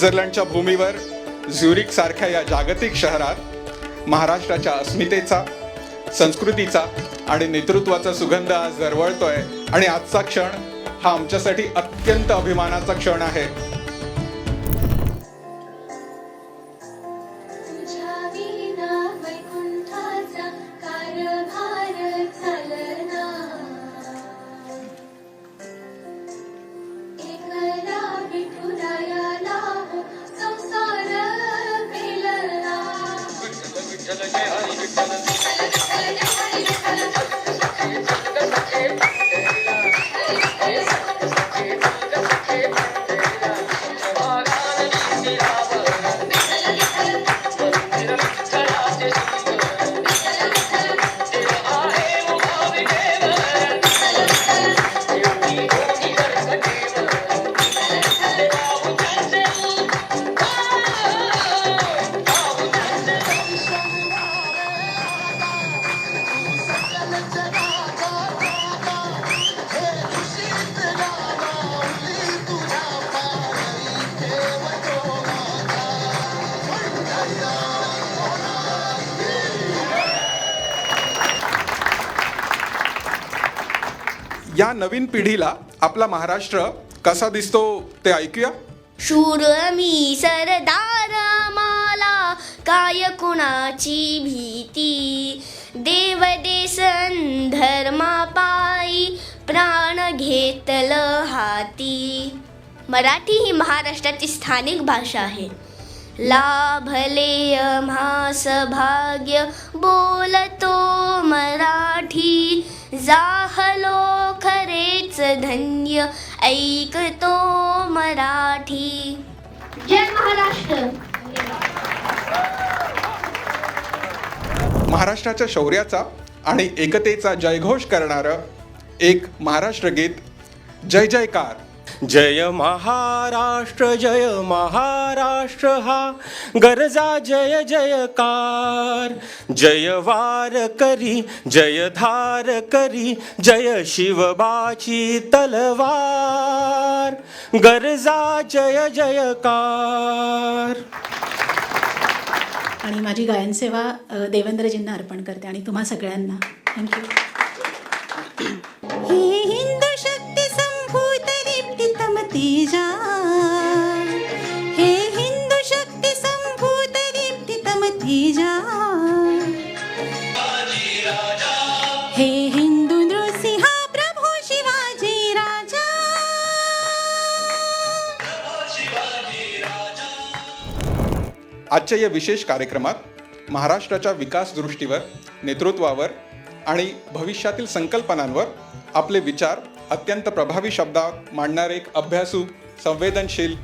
स्वित्झर्लंडच्या भूमीवर झ्युरिक सारख्या या जागतिक शहरात महाराष्ट्राच्या अस्मितेचा, संस्कृतीचा आणि नेतृत्वाचा सुगंध आज दरवळतोय आणि आजचा क्षण हा आमच्यासाठी अत्यंत अभिमानाचा क्षण आहे. या नवीन पिढीला आपला महाराष्ट्र कसा दिसतो ते ऐकूया. शूर मी सरदार मला काय कुणाची भीती, देव देसन धर्मा पायी प्राण घेतलं हाती. मराठी ही महाराष्ट्राची स्थानिक भाषा आहे. लाभले आम्हास भाग्य बोलतो मराठी, जाहलो खरेच धन्य ऐकतो मराठी. जय महाराष्ट्र. महाराष्ट्राच्या शौर्याचा आणि एकतेचा जयघोष करणारं एक महाराष्ट्र गीत, जय जयकार. जय महाराष्ट्र हा गरजा जय जयकार. जय वार करी जय धार करी जय शिवबाची तलवार. गरजा जय जयकार. आणि माझी गायन सेवा देवेंद्रजींना अर्पण करते आणि तुम्हा सगळ्यांना थँक्यू. हे हिंदू शक्ती संभूत दीप्तितम तेजा, हे हिंदू शक्ती संभूत दीप्तितम तेजा, हे हिंदू नृसिंहा प्रभू शिवाजी राजा. आजच्या या विशेष कार्यक्रमात महाराष्ट्राच्या विकास दृष्टीवर, नेतृत्वावर आणि भविष्यातील संकल्पनांवर आपले विचार अत्यंत प्रभावी शब्दात मांडणारे एक अभ्यासू, संवेदनशील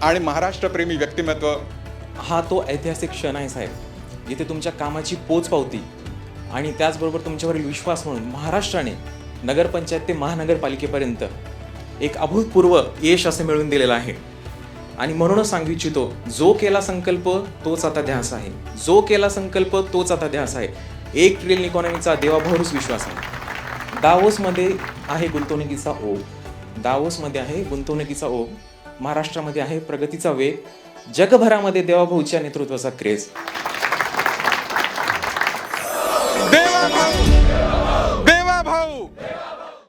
आणि महाराष्ट्रप्रेमी व्यक्तिमत्व. हा तो ऐतिहासिक क्षण आहे साहेब, जिथे तुमच्या कामाची पोचपावती आणि त्याचबरोबर तुमच्यावरील विश्वास म्हणून महाराष्ट्राने नगरपंचायत ते महानगरपालिकेपर्यंत एक अभूतपूर्व यश असं मिळवून दिलेलं आहे. आणि म्हणूनच सांगू इच्छितो, जो केला संकल्प तोच आता ध्यास आहे. जो केला संकल्प तोच आता ध्यास आहे. 1 ट्रिलियन इकॉनॉमीचा देवाभाऊच विश्वास आहे. दावोसमध्ये आहे गुंतवणुकीचा ओघ, दावोसमध्ये आहे गुंतवणुकीचा ओघ. महाराष्ट्रामध्ये आहे प्रगतीचा वेग. जगभरामध्ये देवाभाऊच्या नेतृत्वाचा क्रेज.